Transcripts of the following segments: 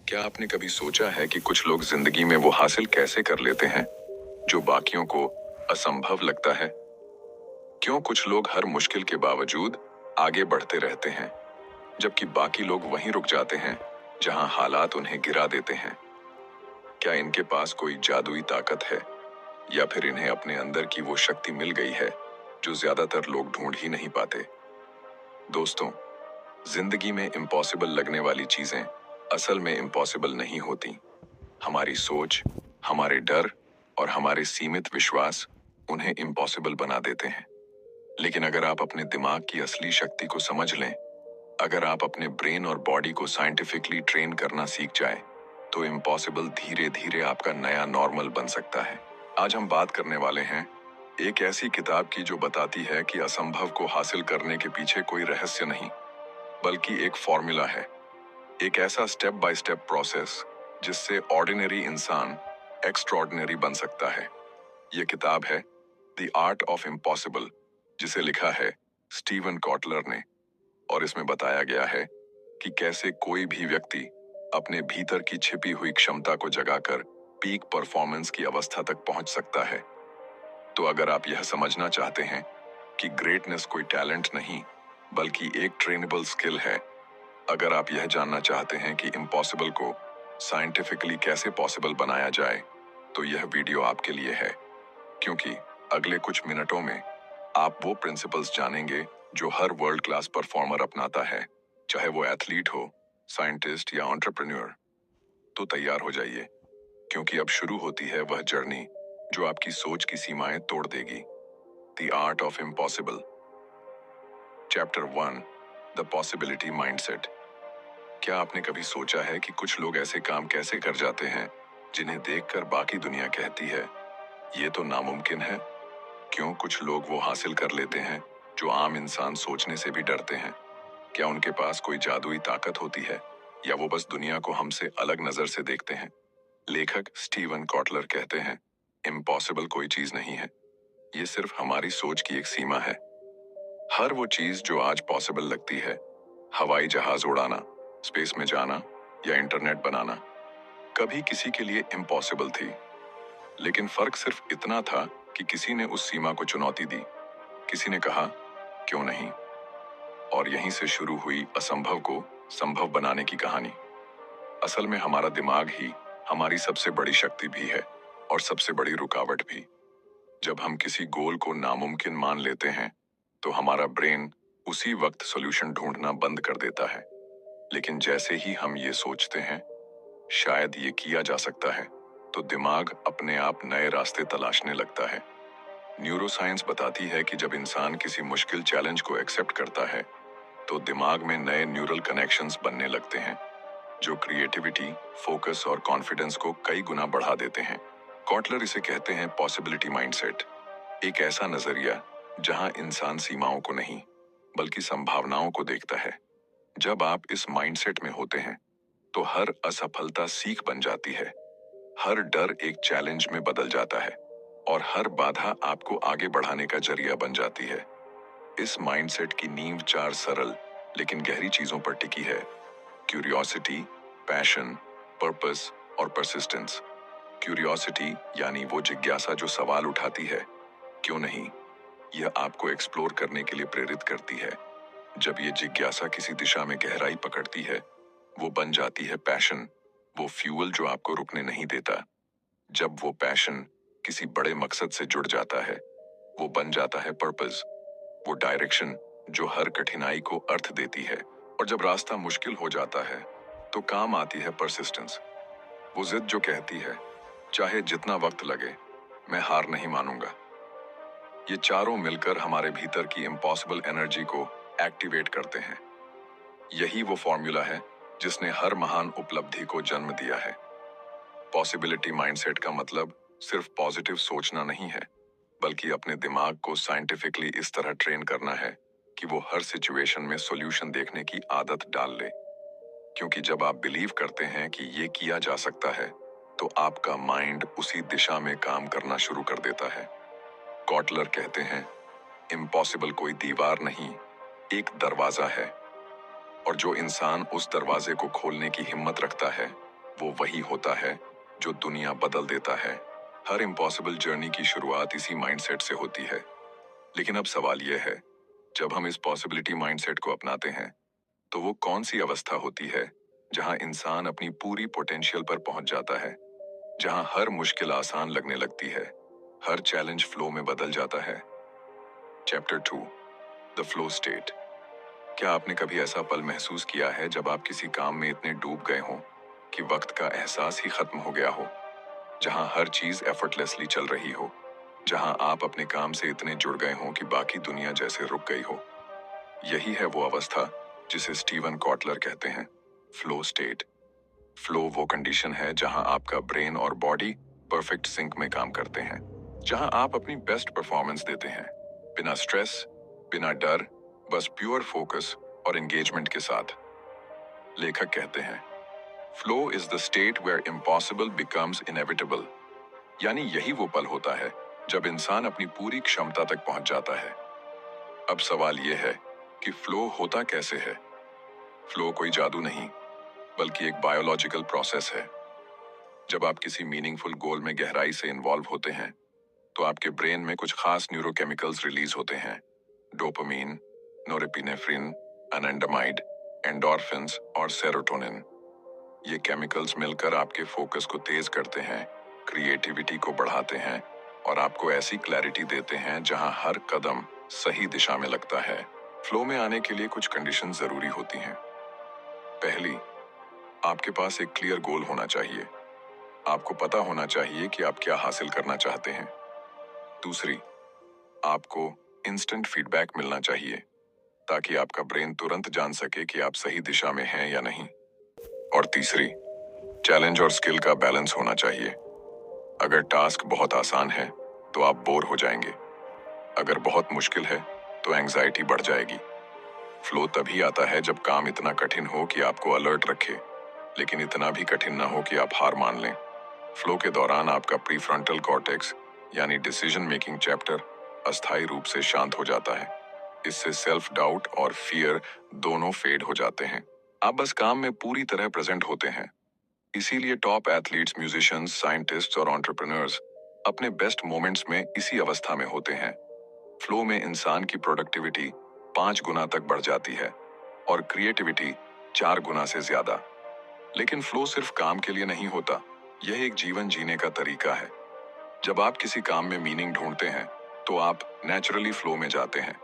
क्या आपने कभी सोचा है कि कुछ लोग जिंदगी में वो हासिल कैसे कर लेते हैं जो बाकियों को असंभव लगता है? क्यों कुछ लोग हर मुश्किल के बावजूद आगे बढ़ते रहते हैं जबकि बाकी लोग वहीं रुक जाते हैं जहां हालात उन्हें गिरा देते हैं? क्या इनके पास कोई जादुई ताकत है या फिर इन्हें अपने अंदर की वो शक्ति मिल गई है जो ज्यादातर लोग ढूंढ ही नहीं पाते? दोस्तों, जिंदगी में इम्पॉसिबल लगने वाली चीजें असल में इम्पॉसिबल नहीं होती। हमारी सोच, हमारे डर और हमारे सीमित विश्वास उन्हें इम्पॉसिबल बना देते हैं। लेकिन अगर आप अपने दिमाग की असली शक्ति को समझ लें, अगर आप अपने ब्रेन और बॉडी को साइंटिफिकली ट्रेन करना सीख जाएं, तो इम्पॉसिबल धीरे धीरे आपका नया नॉर्मल बन सकता है। आज हम बात करने वाले हैं एक ऐसी किताब की जो बताती है कि असंभव को हासिल करने के पीछे कोई रहस्य नहीं, बल्कि एक फॉर्मूला है। एक ऐसा स्टेप बाय स्टेप प्रोसेस जिससे ऑर्डिनरी इंसान एक्स्ट्रॉर्डिनरी बन सकता है। यह किताब है द आर्ट ऑफ इम्पॉसिबल, जिसे लिखा है स्टीवन कॉटलर ने, और इसमें बताया गया है कि कैसे कोई भी व्यक्ति अपने भीतर की छिपी हुई क्षमता को जगाकर पीक परफॉर्मेंस की अवस्था तक पहुंच सकता है। तो अगर आप यह समझना चाहते हैं कि ग्रेटनेस कोई टैलेंट नहीं बल्कि एक ट्रेनेबल स्किल है, अगर आप यह जानना चाहते हैं कि इम्पॉसिबल को साइंटिफिकली कैसे पॉसिबल बनाया जाए, तो यह वीडियो आपके लिए है। क्योंकि अगले कुछ मिनटों में आप वो प्रिंसिपल्स जानेंगे जो हर वर्ल्ड क्लास परफॉर्मर अपनाता है, चाहे वो एथलीट हो, साइंटिस्ट या एंटरप्रेन्योर। तो तैयार हो जाइए, क्योंकि अब शुरू होती है वह जर्नी जो आपकी सोच की सीमाएं तोड़ देगी। The art of impossible. Chapter 1, the possibility mindset. क्या आपने कभी सोचा है कि कुछ लोग ऐसे काम कैसे कर जाते हैं जिन्हें देखकर बाकी दुनिया कहती है ये तो नामुमकिन है? क्यों कुछ लोग वो हासिल कर लेते हैं जो आम इंसान सोचने से भी डरते हैं? क्या उनके पास कोई जादुई ताकत होती है या वो बस दुनिया को हमसे अलग नजर से देखते हैं? लेखक स्टीवन कॉटलर कहते हैं, इम्पॉसिबल कोई चीज नहीं है, ये सिर्फ हमारी सोच की एक सीमा है। हर वो चीज जो आज पॉसिबल लगती है, हवाई जहाज उड़ाना, स्पेस में जाना या इंटरनेट बनाना, कभी किसी के लिए इम्पॉसिबल थी। लेकिन फर्क सिर्फ इतना था कि किसी ने उस सीमा को चुनौती दी, किसी ने कहा क्यों नहीं, और यहीं से शुरू हुई असंभव को संभव बनाने की कहानी। असल में हमारा दिमाग ही हमारी सबसे बड़ी शक्ति भी है और सबसे बड़ी रुकावट भी। जब हम किसी गोल को नामुमकिन मान लेते हैं तो हमारा ब्रेन उसी वक्त सॉल्यूशन ढूंढना बंद कर देता है। लेकिन जैसे ही हम ये सोचते हैं शायद ये किया जा सकता है, तो दिमाग अपने आप नए रास्ते तलाशने लगता है। न्यूरोसाइंस बताती है कि जब इंसान किसी मुश्किल चैलेंज को एक्सेप्ट करता है तो दिमाग में नए न्यूरल कनेक्शंस बनने लगते हैं जो क्रिएटिविटी, फोकस और कॉन्फिडेंस को कई गुना बढ़ा देते हैं। कॉटलर इसे कहते हैं पॉसिबिलिटी माइंडसेट, एक ऐसा नजरिया जहां इंसान सीमाओं को नहीं बल्कि संभावनाओं को देखता है। जब आप इस माइंडसेट में होते हैं तो हर असफलता सीख बन जाती है, हर डर एक चैलेंज में बदल जाता है और हर बाधा आपको आगे बढ़ाने का जरिया बन जाती है। इस माइंडसेट की नींव 4 सरल लेकिन गहरी चीजों पर टिकी है: क्यूरियोसिटी, पैशन, पर्पस और परसिस्टेंस। क्यूरियोसिटी यानी वो जिज्ञासा जो सवाल उठाती है, क्यों नहीं? यह आपको एक्सप्लोर करने के लिए प्रेरित करती है। जब ये जिज्ञासा किसी दिशा में गहराई पकड़ती है, वो बन जाती है पैशन, वो फ्यूल जो आपको रुकने नहीं देता। जब वो पैशन किसी बड़े मकसद से जुड़ जाता है, वो बन जाता है पर्पस, वो डायरेक्शन जो हर कठिनाई को अर्थ देती है। और जब रास्ता मुश्किल हो जाता है तो काम आती है परसिस्टेंस, वो जिद जो कहती है चाहे जितना वक्त लगे मैं हार नहीं मानूंगा। ये चारों मिलकर हमारे भीतर की इम्पॉसिबल एनर्जी को एक्टिवेट करते हैं। यही वो फॉर्मूला है जिसने हर महान उपलब्धि को जन्म दिया है। पॉसिबिलिटी माइंडसेट का मतलब सिर्फ पॉजिटिव सोचना नहीं है, बल्कि अपने दिमाग को साइंटिफिकली इस तरह ट्रेन करना है कि वो हर सिचुएशन में सॉल्यूशन देखने की आदत डाल ले। क्योंकि जब आप बिलीव करते हैं कि ये किया जा सकता है, तो आपका माइंड उसी दिशा में काम करना शुरू कर देता है। कॉटलर कहते हैं, इम्पॉसिबल कोई दीवार नहीं, एक दरवाजा है, और जो इंसान उस दरवाजे को खोलने की हिम्मत रखता है वो वही होता है जो दुनिया बदल देता है। हर इम्पॉसिबल जर्नी की शुरुआत इसी माइंडसेट से होती है। लेकिन अब सवाल यह है, जब हम इस पॉसिबिलिटी माइंडसेट को अपनाते हैं, तो वो कौन सी अवस्था होती है जहां इंसान अपनी पूरी पोटेंशियल पर पहुंच जाता है, जहां हर मुश्किल आसान लगने लगती है, हर चैलेंज फ्लो में बदल जाता है। Chapter 2, the flow state. क्या आपने कभी ऐसा पल महसूस किया है जब आप किसी काम में इतने डूब गए हों कि वक्त का एहसास ही खत्म हो गया हो, जहां हर चीज एफर्टलेसली चल रही हो, जहां आप अपने काम से इतने जुड़ गए हों कि बाकी दुनिया जैसे रुक गई हो? यही है वो अवस्था जिसे स्टीवन कॉटलर कहते हैं, फ्लो स्टेट। फ्लो वो कंडीशन है जहां आपका ब्रेन और बॉडी परफेक्ट सिंक में काम करते हैं, जहां आप अपनी बेस्ट परफॉर्मेंस देते हैं, बिना स्ट्रेस, बिना डर, बस प्योर फोकस और एंगेजमेंट के साथ। लेखक कहते हैं, flow is the state where impossible becomes inevitable. यानी यही वो पल होता है जब इंसान अपनी पूरी क्षमता तक पहुंच जाता है। अब सवाल यह है कि फ्लो होता कैसे है। फ्लो कोई जादू नहीं, बल्कि एक बायोलॉजिकल प्रोसेस है। जब आप किसी मीनिंगफुल गोल में गहराई से इन्वॉल्व होते हैं, तो आपके ब्रेन में कुछ खास न्यूरोकेमिकल्स रिलीज होते हैं। डोपामीन, नोरेपिनेफ्रिन, एनेंडामाइड, एंडोर्फिन्स और सेरोटोनिन। ये केमिकल्स मिलकर आपके फोकस को तेज करते हैं, क्रिएटिविटी को बढ़ाते हैं और आपको ऐसी क्लैरिटी देते हैं जहां हर कदम सही दिशा में लगता है। फ्लो में आने के लिए कुछ कंडीशन जरूरी होती हैं। पहली, आपके पास एक क्लियर गोल होना चाहिए। आपको पता होना चाहिए कि आप क्या हासिल करना चाहते हैं। दूसरी, आपको इंस्टेंट फीडबैक मिलना चाहिए, ताकि आपका ब्रेन तुरंत जान सके कि आप सही दिशा में हैं या नहीं। और तीसरी, चैलेंज और स्किल का बैलेंस होना चाहिए। अगर टास्क बहुत आसान है तो आप बोर हो जाएंगे, अगर बहुत मुश्किल है तो एंग्जाइटी बढ़ जाएगी। फ्लो तभी आता है जब काम इतना कठिन हो कि आपको अलर्ट रखे, लेकिन इतना भी कठिन ना हो कि आप हार मान लें। फ्लो के दौरान आपका प्रीफ्रंटल कॉर्टेक्स यानी डिसीजन मेकिंग चैप्टर अस्थायी रूप से शांत हो जाता है। इससे सेल्फ डाउट और फियर दोनों फेड हो जाते हैं। आप बस काम में पूरी तरह प्रेजेंट होते हैं। इसीलिए टॉप एथलीट्स, म्यूजिशियंस, साइंटिस्ट्स और एंटरप्रेन्योर्स अपने बेस्ट मोमेंट्स में इसी अवस्था में होते हैं। फ्लो में इंसान की प्रोडक्टिविटी 5 गुना तक बढ़ जाती है और क्रिएटिविटी 4 गुना से ज्यादा। लेकिन फ्लो सिर्फ काम के लिए नहीं होता, यह एक जीवन जीने का तरीका है। जब आप किसी काम में मीनिंग ढूंढते हैं, तो आप नेचुरली फ्लो में जाते हैं।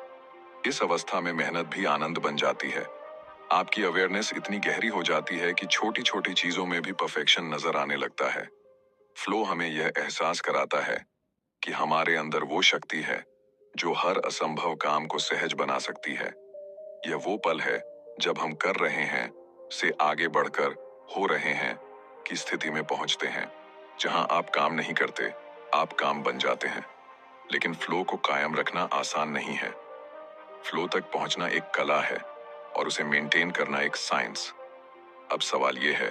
इस अवस्था में मेहनत भी आनंद बन जाती है। आपकी अवेयरनेस इतनी गहरी हो जाती है कि छोटी छोटी चीजों में भी परफेक्शन नजर आने लगता है। फ्लो हमें यह एहसास कराता है कि हमारे अंदर वो शक्ति है जो हर असंभव काम को सहज बना सकती है। यह वो पल है जब हम कर रहे हैं से आगे बढ़कर हो रहे हैं की स्थिति में पहुंचते हैं, जहां आप काम नहीं करते, आप काम बन जाते हैं। लेकिन फ्लो को कायम रखना आसान नहीं है। फ्लो तक पहुंचना एक कला है और उसे मेंटेन करना एक साइंस। अब सवाल यह है,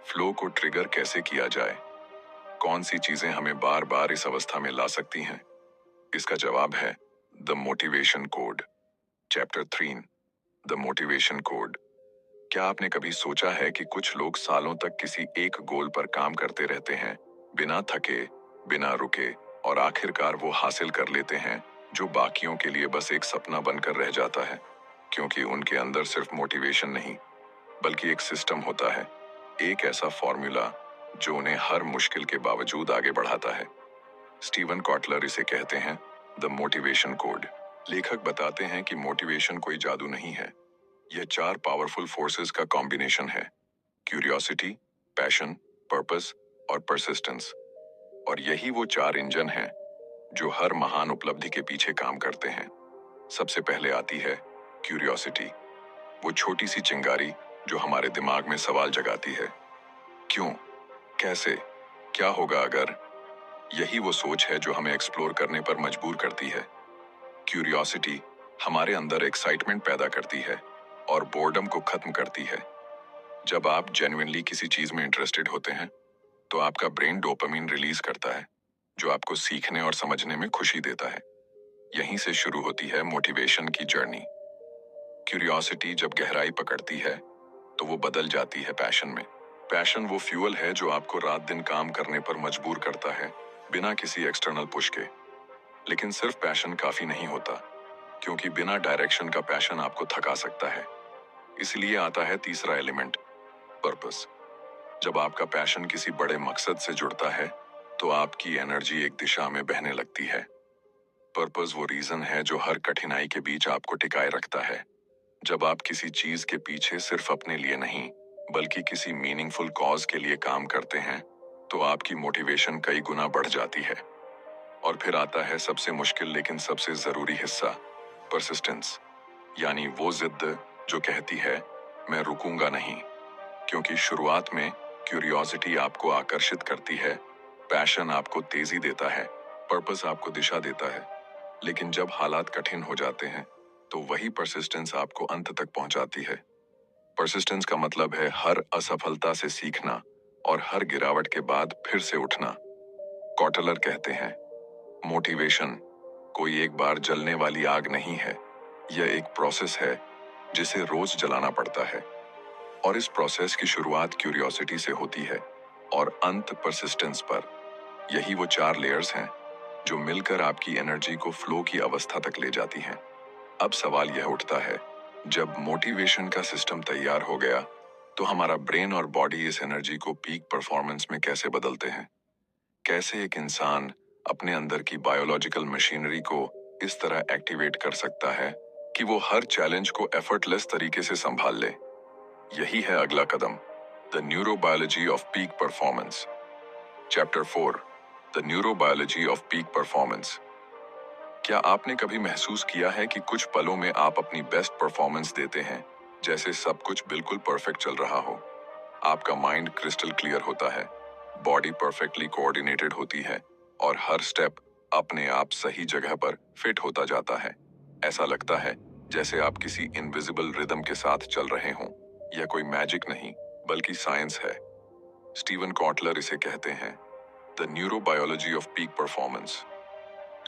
फ्लो को ट्रिगर कैसे किया जाए? कौन सी चीजें हमें बार बार इस अवस्था में ला सकती हैं? इसका जवाब है the motivation code. Chapter 3, the motivation code. क्या आपने कभी सोचा है कि कुछ लोग सालों तक किसी एक गोल पर काम करते रहते हैं, बिना थके, बिना रुके, और आखिरकार वो हासिल कर लेते हैं जो बाकियों के लिए बस एक सपना बनकर रह जाता है, क्योंकि उनके अंदर सिर्फ मोटिवेशन नहीं, बल्कि एक सिस्टम होता है, एक ऐसा फॉर्मूला जो उन्हें हर मुश्किल के बावजूद आगे बढ़ाता है। स्टीवन कॉटलर इसे कहते हैं द मोटिवेशन कोड। लेखक बताते हैं कि मोटिवेशन कोई जादू नहीं है, यह 4 पावरफुल फोर्सेस का कॉम्बिनेशन है: क्यूरियोसिटी, पैशन, पर्पस और परसिस्टेंस। और यही वो 4 इंजन हैं जो हर महान उपलब्धि के पीछे काम करते हैं। सबसे पहले आती है क्यूरियोसिटी, वो छोटी सी चिंगारी जो हमारे दिमाग में सवाल जगाती है। क्यों, कैसे, क्या होगा अगर? यही वो सोच है जो हमें एक्सप्लोर करने पर मजबूर करती है। क्यूरियोसिटी हमारे अंदर एक्साइटमेंट पैदा करती है और बोर्डम को खत्म करती है। जब आप जेन्युइनली किसी चीज में इंटरेस्टेड होते हैं, तो आपका ब्रेन डोपामिन रिलीज करता है, जो आपको सीखने और समझने में खुशी देता है। यहीं से शुरू होती है मोटिवेशन की जर्नी। क्यूरियोसिटी जब गहराई पकड़ती है, तो वो बदल जाती है पैशन में। पैशन वो फ्यूल है जो आपको रात दिन काम करने पर मजबूर करता है, बिना किसी एक्सटर्नल पुश के। लेकिन सिर्फ पैशन काफी नहीं होता, क्योंकि बिना डायरेक्शन का पैशन आपको थका सकता है। इसलिए आता है तीसरा एलिमेंट, पर्पस। जब आपका पैशन किसी बड़े मकसद से जुड़ता है, तो आपकी एनर्जी एक दिशा में बहने लगती है। पर्पस वो रीजन है जो हर कठिनाई के बीच आपको टिकाए रखता है। जब आप किसी चीज के पीछे सिर्फ अपने लिए नहीं, बल्कि किसी मीनिंगफुल कॉज के लिए काम करते हैं, तो आपकी मोटिवेशन कई गुना बढ़ जाती है। और फिर आता है सबसे मुश्किल लेकिन सबसे जरूरी हिस्सा, परसिस्टेंस। यानी वो जिद जो कहती है, मैं रुकूंगा नहीं। क्योंकि शुरुआत में क्यूरियोसिटी आपको आकर्षित करती है, पैशन आपको तेजी देता है, पर्पस आपको दिशा देता है। लेकिन जब हालात कठिन हो जाते हैं, तो वही परसिस्टेंस आपको अंत तक पहुंचाती है। परसिस्टेंस का मतलब है हर असफलता से सीखना और हर गिरावट के बाद फिर से उठना। कॉटलर कहते हैं, मोटिवेशन कोई एक बार जलने वाली आग नहीं है, यह एक प्रोसेस है जिसे रोज जलाना पड़ता है। और इस प्रोसेस की शुरुआत क्यूरियोसिटी से होती है और अंत परसिस्टेंस पर। यही वो 4 लेयर्स हैं जो मिलकर आपकी एनर्जी को फ्लो की अवस्था तक ले जाती हैं। अब सवाल यह उठता है, जब मोटिवेशन का सिस्टम तैयार हो गया, तो हमारा ब्रेन और बॉडी इस एनर्जी को पीक परफॉर्मेंस में कैसे बदलते हैं? कैसे एक इंसान अपने अंदर की बायोलॉजिकल मशीनरी को इस तरह एक्टिवेट कर सकता है कि वो हर चैलेंज को एफर्टलेस तरीके से संभाल ले? यही है अगला कदम, the neurobiology of peak performance. Chapter 4, the neurobiology of peak performance. क्या आपने कभी महसूस किया है कि कुछ पलों में आप अपनी बेस्ट परफॉर्मेंस देते हैं, जैसे सब कुछ बिल्कुल परफेक्ट चल रहा हो? आपका माइंड क्रिस्टल क्लियर होता है, बॉडी परफेक्टली कोऑर्डिनेटेड होती है और हर स्टेप अपने आप सही जगह पर फिट होता जाता है। ऐसा लगता है जैसे आप किसी इनविजिबल रिदम के साथ चल रहे हों। यह कोई मैजिक नहीं, बल्कि साइंस है। स्टीवन कॉटलर इसे कहते हैं, the neurobiology of peak performance.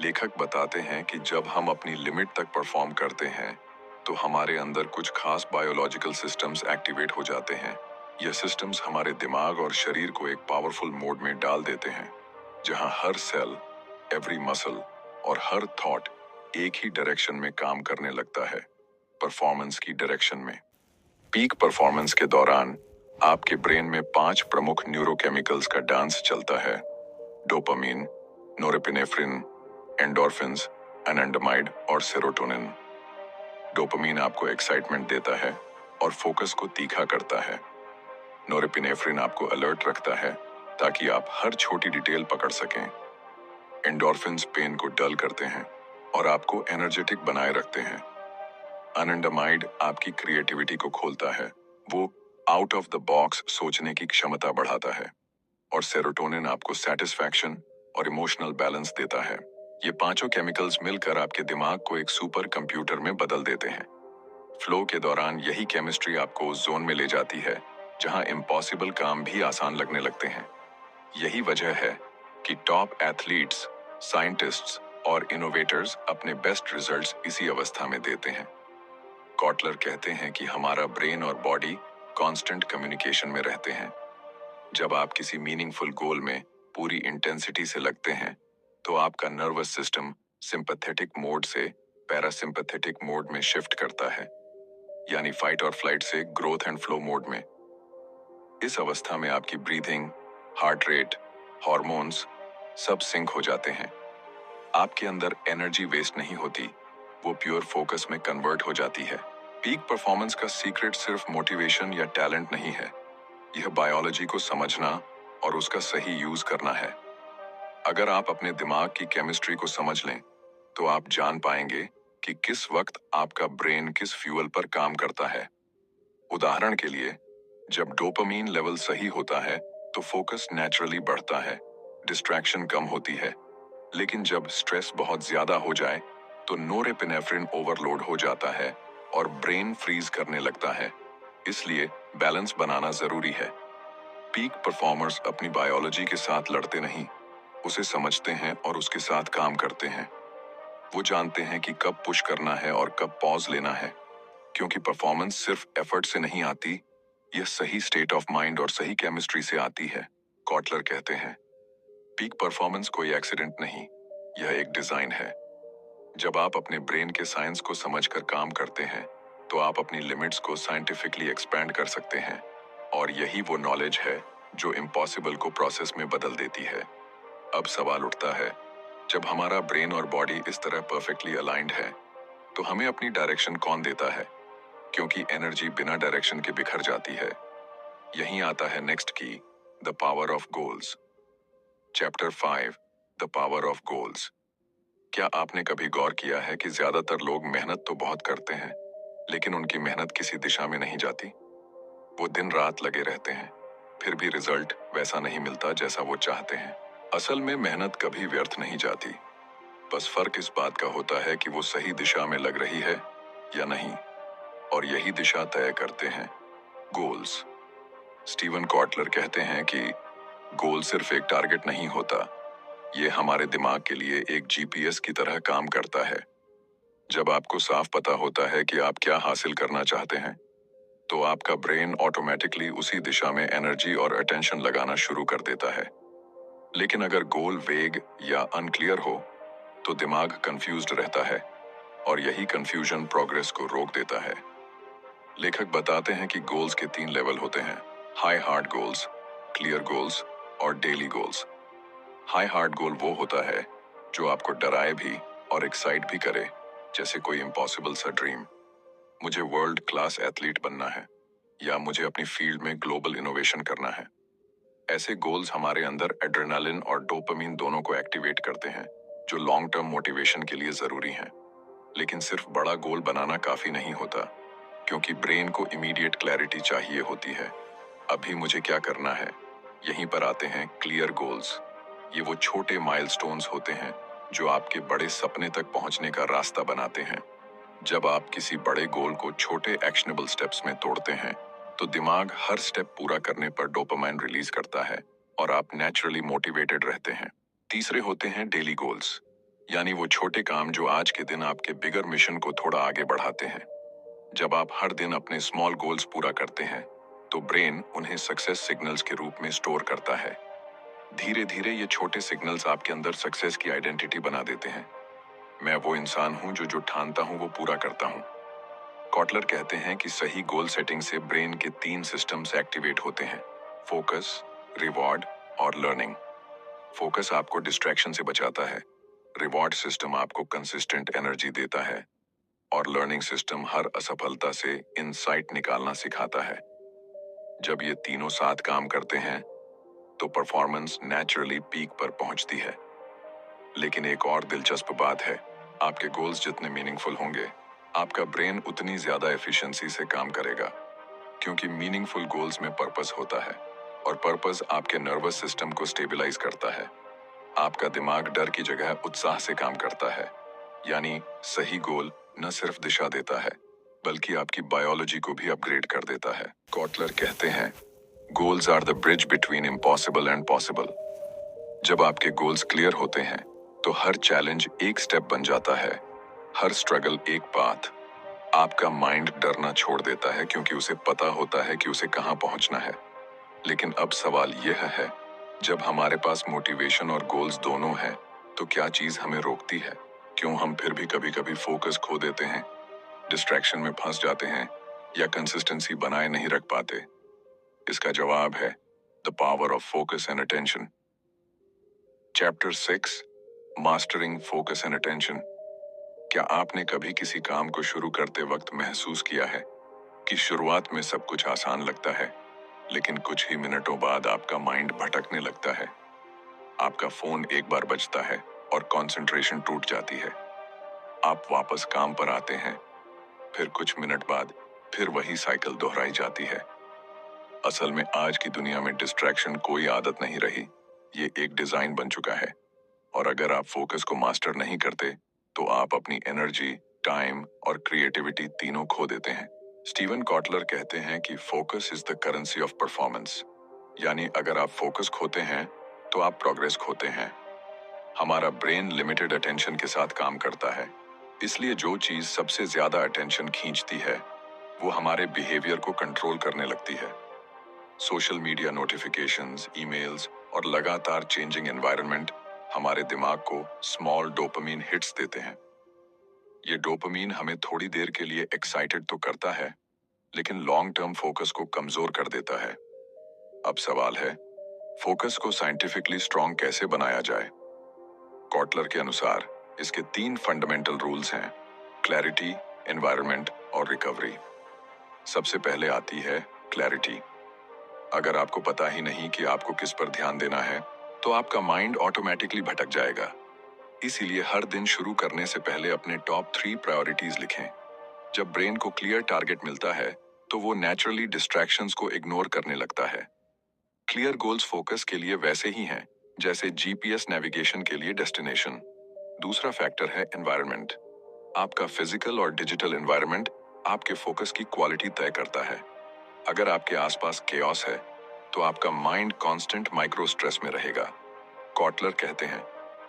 लेखक बताते हैं कि जब हम अपनी लिमिट तक परफॉर्म करते हैं, तो हमारे अंदर कुछ खास बायोलॉजिकल सिस्टम्स एक्टिवेट हो जाते हैं। यह सिस्टम्स हमारे दिमाग और शरीर को एक पावरफुल मोड में डाल देते हैं, जहां हर सेल, एवरी मसल और हर थॉट एक ही डायरेक्शन में काम करने लगता है, परफॉर्मेंस की डायरेक्शन में। पीक परफॉर्मेंस के दौरान आपके ब्रेन में 5 प्रमुख न्यूरोकेमिकल्स का डांस चलता है, डोपामीन, नोरेपिनेफ्रिन, एंडोर्फिन्स, एनेंडामाइड और सेरोटोनिन। डोपामीन आपको एक्साइटमेंट देता है और फोकस को तीखा करता है। नोरेपिनेफ्रिन आपको अलर्ट रखता है ताकि आप हर छोटी डिटेल पकड़ सकें। एंडोर्फिन्स पेन को डल करते हैं और आपको एनर्जेटिक बनाए रखते हैं। एनेंडामाइड आपकी क्रिएटिविटी को खोलता है, वो आउट ऑफ द बॉक्स सोचने की क्षमता बढ़ाता है। और सेरोटोनिन आपको सेटिस्फैक्शन और इमोशनल बैलेंस देता है। ये पांचों केमिकल्स मिलकर आपके दिमाग को एक सुपर कंप्यूटर में बदल देते हैं। फ्लो के दौरान यही केमिस्ट्री आपको उस जोन में ले जाती है जहां इम्पॉसिबल काम भी आसान लगने लगते हैं। यही वजह है कि टॉप एथलीट्स, साइंटिस्ट्स और इनोवेटर्स अपने बेस्ट रिजल्ट्स इसी अवस्था में देते हैं। कॉटलर कहते हैं कि हमारा ब्रेन और बॉडी कांस्टेंट कम्युनिकेशन में रहते हैं। जब आप किसी मीनिंगफुल गोल में पूरी इंटेंसिटी से लगते हैं, तो आपका नर्वस सिस्टम सिंपैथेटिक मोड से पैरासिम्पैथेटिक मोड में शिफ्ट करता है, यानी फाइट और फ्लाइट से ग्रोथ एंड फ्लो मोड में। इस अवस्था में आपकी ब्रीथिंग, हार्ट रेट, हॉर्मोन्स सब सिंक हो जाते हैं। आपके अंदर एनर्जी वेस्ट नहीं होती, वो प्योर फोकस में कन्वर्ट हो जाती है। पीक परफॉर्मेंस का सीक्रेट सिर्फ मोटिवेशन या टैलेंट नहीं है, यह बायोलॉजी को समझना और उसका सही यूज करना है। अगर आप अपने दिमाग की केमिस्ट्री को समझ लें, तो आप जान पाएंगे कि किस वक्त आपका ब्रेन किस फ्यूल पर काम करता है। उदाहरण के लिए, जब डोपामीन लेवल सही होता है, तो फोकस नेचुरली बढ़ता है, डिस्ट्रैक्शन कम होती है। लेकिन जब स्ट्रेस बहुत ज्यादा हो जाए, तो नोरेपिनेफ्रिन ओवरलोड हो जाता है और ब्रेन फ्रीज करने लगता है। इसलिए बैलेंस बनाना जरूरी है। पीक परफॉर्मर्स अपनी बायोलॉजी के साथ लड़ते नहीं, उसे समझते हैं और उसके साथ काम करते हैं। वो जानते हैं कि कब पुश करना है और कब पॉज लेना है, क्योंकि परफॉर्मेंस सिर्फ एफर्ट से नहीं आती, यह सही स्टेट ऑफ माइंड और सही केमिस्ट्री से आती है। कॉटलर कहते हैं, पीक परफॉर्मेंस कोई एक्सीडेंट नहीं, यह एक डिजाइन है। जब आप अपने ब्रेन के साइंस को समझकर काम करते हैं तो आप अपनी लिमिट्स को साइंटिफिकली एक्सपैंड कर सकते हैं, और यही वो नॉलेज है जो इम्पॉसिबल को प्रोसेस में बदल देती है। अब सवाल उठता है, जब हमारा ब्रेन और बॉडी इस तरह परफेक्टली अलाइंड है तो हमें अपनी डायरेक्शन कौन देता है? क्योंकि एनर्जी बिना डायरेक्शन के बिखर जाती है। यहीं आता है नेक्स्ट की, the power of goals. Chapter 5, the power of goals. क्या आपने कभी गौर किया है कि ज्यादातर लोग मेहनत तो बहुत करते हैं, लेकिन उनकी मेहनत किसी दिशा में नहीं जाती। वो दिन रात लगे रहते हैं, फिर भी रिजल्ट वैसा नहीं मिलता जैसा वो चाहते हैं। असल में मेहनत कभी व्यर्थ नहीं जाती, बस फर्क इस बात का होता है कि वो सही दिशा में लग रही है या नहीं, और यही दिशा तय करते हैं गोल्स। स्टीवन कॉटलर कहते हैं कि गोल सिर्फ एक टारगेट नहीं होता, ये हमारे दिमाग के लिए एक जीपीएस की तरह काम करता है। जब आपको साफ पता होता है कि आप क्या हासिल करना चाहते हैं तो आपका ब्रेन ऑटोमेटिकली उसी दिशा में एनर्जी और अटेंशन लगाना शुरू कर देता है। लेकिन अगर गोल वेग या अनक्लियर हो तो दिमाग कंफ्यूज्ड रहता है, और यही कंफ्यूजन प्रोग्रेस को रोक देता है। लेखक बताते हैं कि गोल्स के 3 लेवल होते हैं, high hard goals, clear goals और डेली गोल्स। हाई हार्ड गोल वो होता है जो आपको डराए भी और एक्साइट भी करे, जैसे कोई इम्पॉसिबल सा ड्रीम, मुझे वर्ल्ड क्लास एथलीट बनना है या मुझे अपनी फील्ड में ग्लोबल इनोवेशन करना है। ऐसे गोल्स हमारे अंदर एड्रेनालिन और डोपामिन दोनों को एक्टिवेट करते हैं, जो लॉन्ग टर्म मोटिवेशन के लिए जरूरी हैं। लेकिन सिर्फ बड़ा गोल बनाना काफी नहीं होता, क्योंकि ब्रेन को इमीडिएट क्लैरिटी चाहिए होती है। अभी मुझे क्या करना है। यहीं पर आते हैं क्लियर गोल्स। ये वो छोटे माइलस्टोन्स होते हैं जो आपके बड़े सपने तक पहुंचने का रास्ता बनाते हैं। जब आप किसी बड़े गोल को छोटे एक्शनेबल स्टेप्स में तोड़ते हैं तो दिमाग हर स्टेप पूरा करने पर डोपामाइन रिलीज करता है और आप नेचुरली मोटिवेटेड रहते हैं। तीसरे होते हैं डेली गोल्स, यानी वो छोटे काम जो आज के दिन आपके बिगर मिशन को थोड़ा आगे बढ़ाते हैं। जब आप हर दिन अपने स्मॉल गोल्स पूरा करते हैं तो ब्रेन उन्हें सक्सेस सिग्नल्स के रूप में स्टोर करता है। धीरे धीरे ये छोटे सिग्नल्स आपके अंदर सक्सेस की आइडेंटिटी बना देते हैं। मैं वो इंसान हूं जो जो ठानता हूं वो पूरा करता हूं। कॉटलर कहते हैं कि सही गोल सेटिंग से ब्रेन के 3 सिस्टम्स एक्टिवेट होते हैं, फोकस, रिवॉर्ड और लर्निंग। फोकस आपको डिस्ट्रैक्शन से बचाता है, रिवॉर्ड सिस्टम आपको कंसिस्टेंट एनर्जी देता है, और लर्निंग सिस्टम हर असफलता से इनसाइट निकालना सिखाता है। जब ये तीनों साथ काम करते हैं तो परफॉर्मेंस नेचुरली पीक पर पहुंचती है। लेकिन एक और दिलचस्प बात है, आपके गोल्स जितने मीनिंगफुल होंगे आपका ब्रेन उतनी ज्यादा एफिशिएंसी से काम करेगा, क्योंकि मीनिंगफुल गोल्स में पर्पस होता है, और पर्पस आपके नर्वस सिस्टम को स्टेबलाइज करता है। आपका दिमाग डर की जगह उत्साह से काम करता है, यानी सही गोल न सिर्फ दिशा देता है बल्कि आपकी बायोलॉजी को भी अपग्रेड कर देता है। कॉटलर कहते हैं, goals are the bridge between impossible and possible. जब आपके गोल्स क्लियर होते हैं तो हर चैलेंज एक स्टेप बन जाता है, हर स्ट्रगल एक पाथ। आपका माइंड डरना छोड़ देता है क्योंकि उसे पता होता है कि उसे कहां पहुंचना है। लेकिन अब सवाल यह है, जब हमारे पास मोटिवेशन और गोल्स दोनों हैं तो क्या चीज हमें रोकती है? क्यों हम फिर भी कभी कभी फोकस खो देते हैं, डिस्ट्रैक्शन में फंस जाते हैं या कंसिस्टेंसी बनाए नहीं रख पाते? इसका जवाब है the power of focus and attention. Chapter 6, mastering focus and attention. क्या आपने कभी किसी काम को शुरू करते वक्त महसूस किया है कि शुरुआत में सब कुछ आसान लगता है, लेकिन कुछ ही मिनटों बाद आपका माइंड भटकने लगता है? आपका फोन एक बार बजता है और कंसंट्रेशन टूट जाती है। आप वापस काम पर आते हैं, फिर कुछ मिनट बाद फिर वही साइकिल दोहराई जाती है। असल में आज की दुनिया में डिस्ट्रैक्शन कोई आदत नहीं रही, ये एक डिजाइन बन चुका है। और अगर आप फोकस को मास्टर नहीं करते तो आप अपनी एनर्जी, टाइम और क्रिएटिविटी तीनों खो देते हैं। स्टीवन कॉटलर कहते हैं कि focus is the currency of performance, यानी अगर आप फोकस खोते हैं तो आप प्रोग्रेस खोते हैं। हमारा ब्रेन लिमिटेड अटेंशन के साथ काम करता है, इसलिए जो चीज सबसे ज्यादा अटेंशन खींचती है वो हमारे बिहेवियर को कंट्रोल करने लगती है। सोशल मीडिया नोटिफिकेशंस, ईमेल्स और लगातार चेंजिंग एनवायरनमेंट हमारे दिमाग को स्मॉल डोपामीन हिट्स देते हैं। ये डोपामीन हमें थोड़ी देर के लिए एक्साइटेड तो करता है, लेकिन लॉन्ग टर्म फोकस को कमजोर कर देता है। अब सवाल है, फोकस को साइंटिफिकली स्ट्रांग कैसे बनाया जाए? कॉटलर के अनुसार इसके 3 फंडामेंटल रूल्स हैं: क्लैरिटी, एनवायरनमेंट और रिकवरी। सबसे पहले आती है क्लैरिटी। अगर आपको पता ही नहीं कि आपको किस पर ध्यान देना है, तो आपका माइंड ऑटोमेटिकली भटक जाएगा। इसीलिए हर दिन शुरू करने से पहले अपने टॉप 3 प्रायोरिटीज लिखें। जब ब्रेन को क्लियर टारगेट मिलता है, तो वो नेचुरली डिस्ट्रैक्शंस को इग्नोर करने लगता है। क्लियर गोल्स फोकस के लिए वैसे ही हैं जैसे जीपीएस नेविगेशन के लिए डेस्टिनेशन। दूसरा फैक्टर है एनवायरनमेंट। आपका फिजिकल और डिजिटल एनवायरनमेंट आपके फोकस की क्वालिटी तय करता है। अगर आपके आसपास केओस है, तो आपका माइंड कांस्टेंट माइक्रो स्ट्रेस में रहेगा। कॉटलर कहते हैं,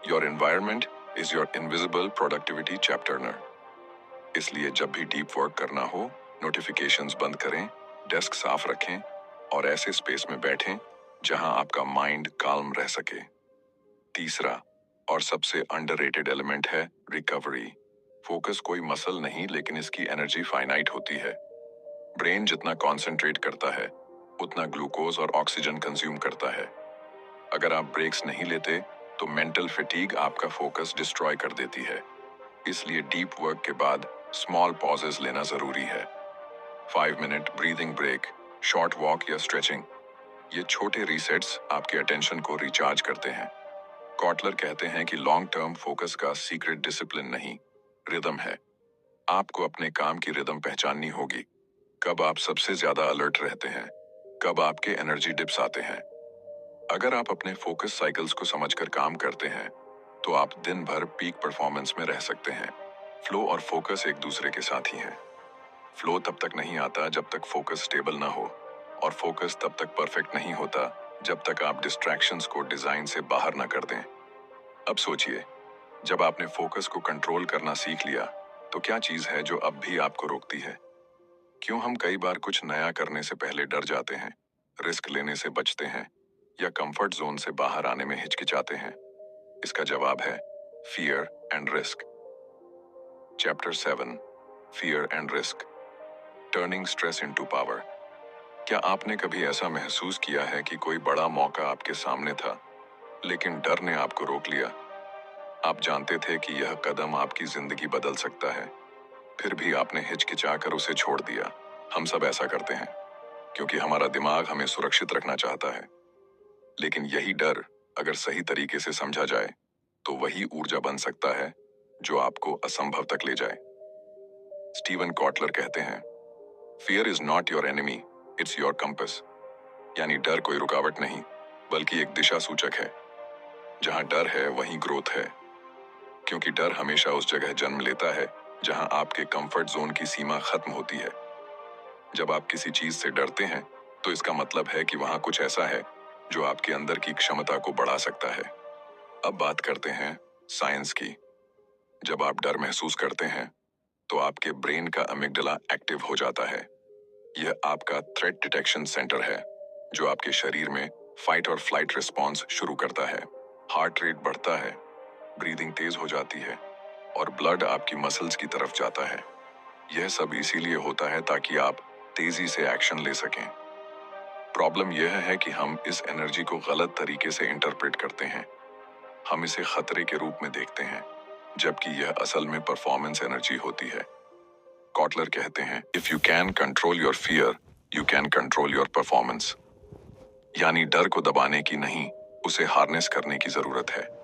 your environment is your invisible productivity partner. इसलिए जब भी डीप वर्क करना हो, नोटिफिकेशंस बंद करें, डेस्क साफ रखें और ऐसे स्पेस में बैठें जहां आपका माइंड काल्म रह सके। तीसरा और सबसे अंडररेटेड एलिमेंट है रिकवरी। फोकस कोई मसल नहीं, लेकिन इसकी एनर्जी फाइनाइट होती है। ब्रेन जितना कॉन्सेंट्रेट करता है, उतना ग्लूकोज और ऑक्सीजन कंज्यूम करता है। अगर आप ब्रेक्स नहीं लेते, तो मेंटल फटीग आपका फोकस डिस्ट्रॉय कर देती है। इसलिए डीप वर्क के बाद स्मॉल पॉजेस लेना जरूरी है। 5 minute breathing break, short walk या स्ट्रेचिंग, ये छोटे रीसेट्स आपके अटेंशन को रिचार्ज करते हैं। कॉटलर कहते हैं कि लॉन्ग टर्म फोकस का सीक्रेट डिसिप्लिन नहीं, रिदम है। आपको अपने काम की रिदम पहचाननी होगी। कब आप सबसे ज्यादा अलर्ट रहते हैं, कब आपके एनर्जी डिप्स आते हैं। अगर आप अपने फोकस साइकिल्स को समझकर काम करते हैं, तो आप दिन भर पीक परफॉर्मेंस में रह सकते हैं। फ्लो और फोकस एक दूसरे के साथ ही हैं। फ्लो तब तक नहीं आता जब तक फोकस स्टेबल ना हो, और फोकस तब तक परफेक्ट नहीं होता जब तक आप डिस्ट्रैक्शंस को डिजाइन से बाहर ना कर दें। अब सोचिए, जब आपने फोकस को कंट्रोल करना सीख लिया, तो क्या चीज है जो अब भी आपको रोकती है? क्यों हम कई बार कुछ नया करने से पहले डर जाते हैं, रिस्क लेने से बचते हैं या कंफर्ट जोन से बाहर आने में हिचकिचाते हैं? इसका जवाब है fear and risk. Chapter 7, fear and risk, turning stress into power. क्या आपने कभी ऐसा महसूस किया है कि कोई बड़ा मौका आपके सामने था, लेकिन डर ने आपको रोक लिया? आप जानते थे कि यह कदम आपकी जिंदगी बदल सकता है, फिर भी आपने हिचकिचाकर उसे छोड़ दिया। हम सब ऐसा करते हैं, क्योंकि हमारा दिमाग हमें सुरक्षित रखना चाहता है। लेकिन यही डर अगर सही तरीके से समझा जाए, तो वही ऊर्जा बन सकता है जो आपको असंभव तक ले जाए। स्टीवन कॉटलर कहते हैं, fear is not your enemy, it's your compass. यानी डर कोई रुकावट नहीं, बल्कि एक दिशा सूचक है। जहां डर है, वहीं ग्रोथ है। क्योंकि डर हमेशा उस जगह जन्म लेता है जहां आपके कंफर्ट जोन की सीमा खत्म होती है। जब आप किसी चीज से डरते हैं, तो इसका मतलब है कि वहां कुछ ऐसा है जो आपके अंदर की क्षमता को बढ़ा सकता है। अब बात करते हैं साइंस की। जब आप डर महसूस करते हैं, तो आपके ब्रेन का अमिगडाला एक्टिव हो जाता है। यह आपका थ्रेट डिटेक्शन सेंटर है, जो आपके शरीर में फाइट और फ्लाइट रिस्पॉन्स शुरू करता है। हार्ट रेट बढ़ता है, ब्रीदिंग तेज हो जाती है और ब्लड आपकी मसल्स की तरफ जाता है। यह सब इसीलिए होता है ताकि आप तेजी से एक्शन ले सकें। प्रॉब्लम यह है कि हम इस एनर्जी को गलत तरीके से इंटरप्रेट करते हैं। हम इसे खतरे के रूप में देखते हैं, जबकि यह असल में परफॉर्मेंस एनर्जी होती है। कॉटलर कहते हैं, if you can control your fear, you can control your performance. यानी डर को दबाने की नहीं, उसे हार्नेस करने की जरूरत है।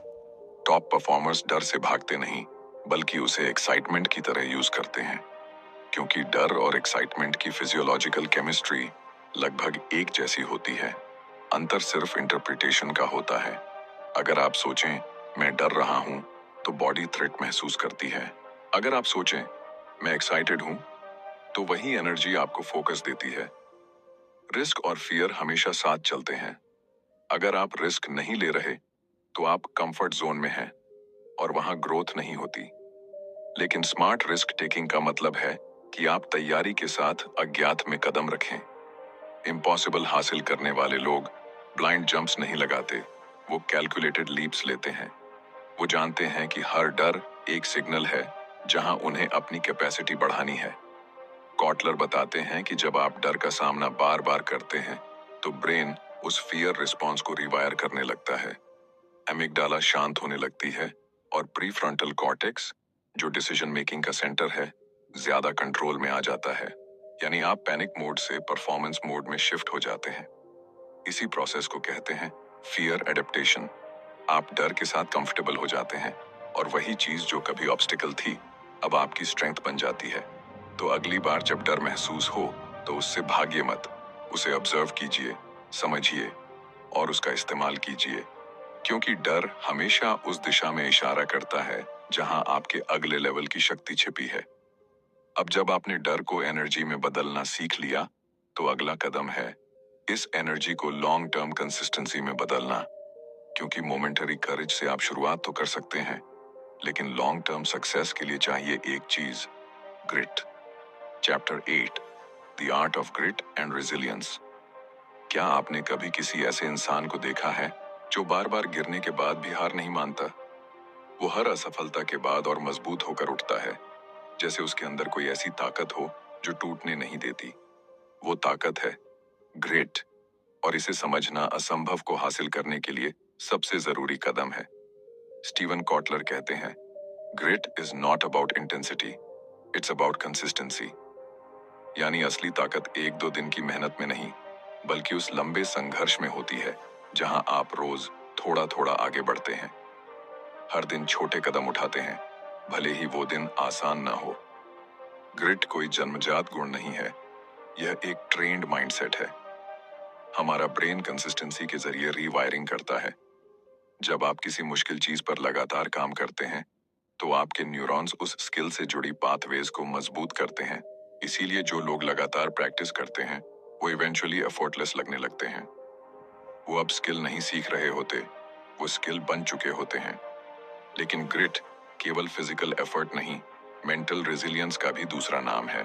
टॉप परफॉर्मर्स डर से भागते नहीं, बल्कि उसे एक्साइटमेंट की तरह यूज करते हैं। क्योंकि डर और एक्साइटमेंट की फिजियोलॉजिकल केमिस्ट्री लगभग एक जैसी होती है। अंतर सिर्फ इंटरप्रिटेशन का होता है। अगर आप सोचें, मैं डर रहा हूं, तो बॉडी थ्रेट महसूस करती है। अगर आप सोचें, मैं एक्साइटेड हूं, तो वही एनर्जी आपको फोकस देती है। रिस्क और फियर हमेशा साथ चलते हैं। अगर आप रिस्क नहीं ले रहे, तो आप कंफर्ट जोन में हैं और वहां ग्रोथ नहीं होती। लेकिन स्मार्ट रिस्क टेकिंग का मतलब है कि आप तैयारी के साथ अज्ञात में कदम रखें। इम्पॉसिबल हासिल करने वाले लोग ब्लाइंड जंप्स नहीं लगाते, वो कैलकुलेटेड लीप्स लेते हैं। वो जानते हैं कि हर डर एक सिग्नल है जहां उन्हें अपनी कैपेसिटी बढ़ानी है। कॉटलर बताते हैं कि जब आप डर का सामना बार बार करते हैं तो ब्रेन उस फियर रिस्पॉन्स को रिवायर करने लगता है। एमिगडाला शांत होने लगती है और प्रीफ्रंटल कॉर्टेक्स, जो डिसीजन मेकिंग का सेंटर है, ज्यादा कंट्रोल में आ जाता है। यानी आप पैनिक मोड से परफॉर्मेंस मोड में शिफ्ट हो जाते हैं। इसी प्रोसेस को कहते हैं फियर एडेप्टेशन। आप डर के साथ कंफर्टेबल हो जाते हैं और वही चीज जो कभी ऑब्स्टिकल थी अब आपकी स्ट्रेंथ बन जाती है। तो अगली बार जब डर महसूस हो तो उससे भागिए मत, उसे ऑब्जर्व कीजिए, समझिए और उसका इस्तेमाल कीजिए, क्योंकि डर हमेशा उस दिशा में इशारा करता है जहां आपके अगले लेवल की शक्ति छिपी है। अब जब आपने डर को एनर्जी में बदलना सीख लिया तो अगला कदम है इस एनर्जी को लॉन्ग टर्म कंसिस्टेंसी में बदलना, क्योंकि मोमेंटरी करेज से आप शुरुआत तो कर सकते हैं, लेकिन लॉन्ग टर्म सक्सेस के लिए चाहिए एक चीज, grit. Chapter 8, the art of grit and resilience. क्या आपने कभी किसी ऐसे इंसान को देखा है जो बार बार गिरने के बाद भी हार नहीं मानता? वो हर असफलता के बाद और मजबूत होकर उठता है, जैसे उसके अंदर कोई ऐसी ताकत हो जो टूटने नहीं देती। वो ताकत है ग्रिट, और इसे समझना असंभव को हासिल करने के लिए सबसे जरूरी कदम है। स्टीवन कॉटलर कहते हैं, grit is not about intensity, it's about consistency. यानी असली ताकत एक दो दिन की मेहनत में नहीं, बल्कि उस लंबे संघर्ष में होती है जहां आप रोज थोड़ा थोड़ा आगे बढ़ते हैं, हर दिन छोटे कदम उठाते हैं, भले ही वो दिन आसान ना हो। ग्रिट कोई जन्मजात गुण नहीं है, यह एक ट्रेन्ड माइंडसेट है। हमारा ब्रेन कंसिस्टेंसी के जरिए रीवायरिंग करता है। जब आप किसी मुश्किल चीज पर लगातार काम करते हैं तो आपके न्यूरॉन्स उस स्किल से जुड़ी पाथवेज को मजबूत करते हैं। इसीलिए जो लोग लगातार प्रैक्टिस करते हैं वो इवेंचुअली एफर्टलेस लगने लगते हैं। वो अब स्किल नहीं सीख रहे होते, वो स्किल बन चुके होते हैं। लेकिन ग्रिट केवल फिजिकल एफर्ट नहीं, मेंटल रेजिलियंस का भी दूसरा नाम है।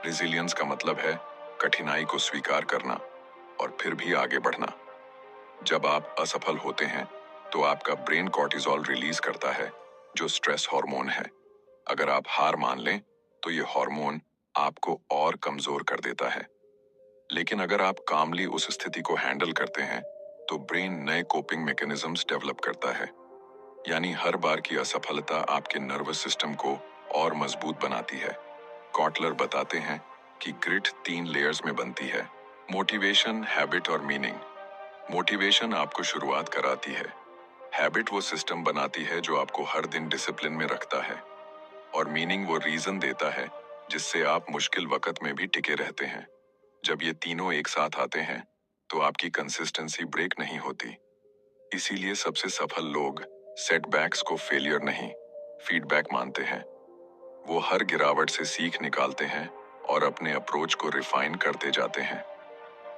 रेजिलियंस का मतलब है कठिनाई को स्वीकार करना और फिर भी आगे बढ़ना। जब आप असफल होते हैं तो आपका ब्रेन कॉर्टिसोल रिलीज करता है, जो स्ट्रेस हार्मोन है। अगर आप हार मान लें तो ये हार्मोन आपको और कमजोर कर देता है। लेकिन अगर आप कामली उस स्थिति को हैंडल करते हैं तो ब्रेन नए कोपिंग मैकेनिज्म्स डेवलप करता है। यानी हर बार की असफलता आपके नर्वस सिस्टम को और मजबूत बनाती है। कॉटलर बताते हैं कि ग्रिट 3 लेयर्स में बनती है, मोटिवेशन, हैबिट और मीनिंग। मोटिवेशन आपको शुरुआत कराती है, हैबिट वो सिस्टम बनाती है जो आपको हर दिन डिसिप्लिन में रखता है, और मीनिंग वो रीजन देता है जिससे आप मुश्किल वक्त में भी टिके रहते हैं। जब ये तीनों एक साथ आते हैं तो आपकी कंसिस्टेंसी ब्रेक नहीं होती। इसीलिए सबसे सफल लोग सेटबैक्स को फेलियर नहीं, फीडबैक मानते हैं। वो हर गिरावट से सीख निकालते हैं और अपने अप्रोच को रिफाइन करते जाते हैं।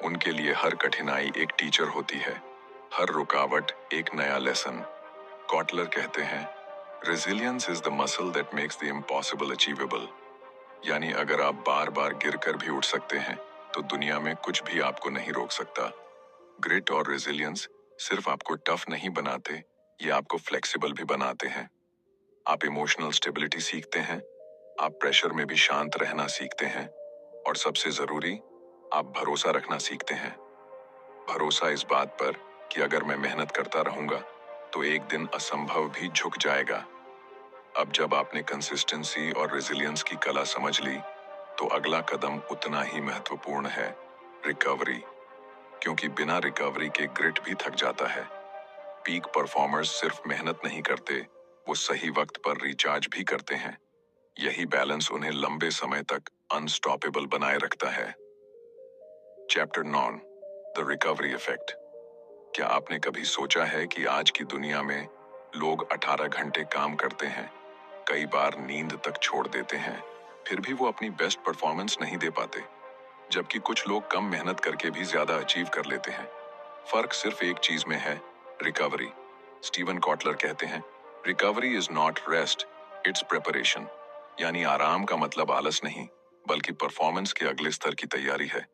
उनके लिए हर कठिनाई एक टीचर होती है, हर रुकावट एक नया लेसन। कॉटलर कहते हैं, resilience is the muscle that makes the impossible achievable. यानी अगर आप बार बार गिर कर भी उठ सकते हैं तो दुनिया में कुछ भी आपको नहीं रोक सकता। ग्रिट और रेजिलियंस सिर्फ आपको टफ नहीं बनाते, ये आपको फ्लेक्सिबल भी बनाते हैं। आप इमोशनल स्टेबिलिटी सीखते हैं, आप प्रेशर में भी शांत रहना सीखते हैं, और सबसे जरूरी, आप भरोसा रखना सीखते हैं। भरोसा इस बात पर कि अगर मैं मेहनत करता रहूंगा तो एक दिन असंभव भी झुक जाएगा। अब जब आपने कंसिस्टेंसी और रेजिलियंस की कला समझ ली तो अगला कदम उतना ही महत्वपूर्ण है, रिकवरी। क्योंकि बिना रिकवरी के ग्रिट भी थक जाता है। पीक परफॉर्मर्स सिर्फ मेहनत नहीं करते, वो सही वक्त पर रिचार्ज भी करते हैं। यही बैलेंस उन्हें लंबे समय तक अनस्टॉपेबल बनाए रखता है। Chapter 9, the recovery effect. क्या आपने कभी सोचा है कि आज की दुनिया में लोग 18 घंटे काम करते हैं, कई बार नींद तक छोड़ देते हैं, फिर भी वो अपनी बेस्ट परफॉर्मेंस नहीं दे पाते, जबकि कुछ लोग कम मेहनत करके भी ज्यादा अचीव कर लेते हैं। फर्क सिर्फ एक चीज में है, रिकवरी। स्टीवन कॉटलर कहते हैं, recovery is not rest, it's preparation. यानी आराम का मतलब आलस नहीं, बल्कि परफॉर्मेंस के अगले स्तर की तैयारी है।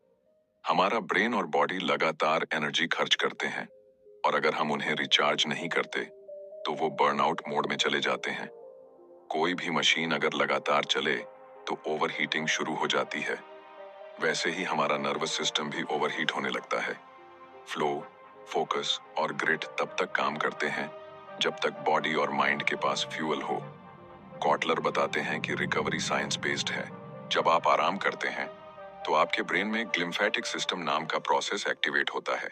हमारा ब्रेन और बॉडी लगातार एनर्जी खर्च करते हैं और अगर हम उन्हें रिचार्ज नहीं करते तो वो बर्नआउट मोड में चले जाते हैं। कोई भी मशीन अगर लगातार चले तो ओवरहीटिंग शुरू हो जाती है। वैसे ही हमारा नर्वस सिस्टम भी ओवरहीट होने लगता है। फ्लो, फोकस और ग्रिट तब तक काम करते हैं जब तक बॉडी और माइंड के पास फ्यूल हो। कॉटलर बताते हैं कि रिकवरी साइंस बेस्ड है। जब आप आराम करते हैं तो आपके ब्रेन में ग्लिम्फेटिक सिस्टम नाम का प्रोसेस एक्टिवेट होता है।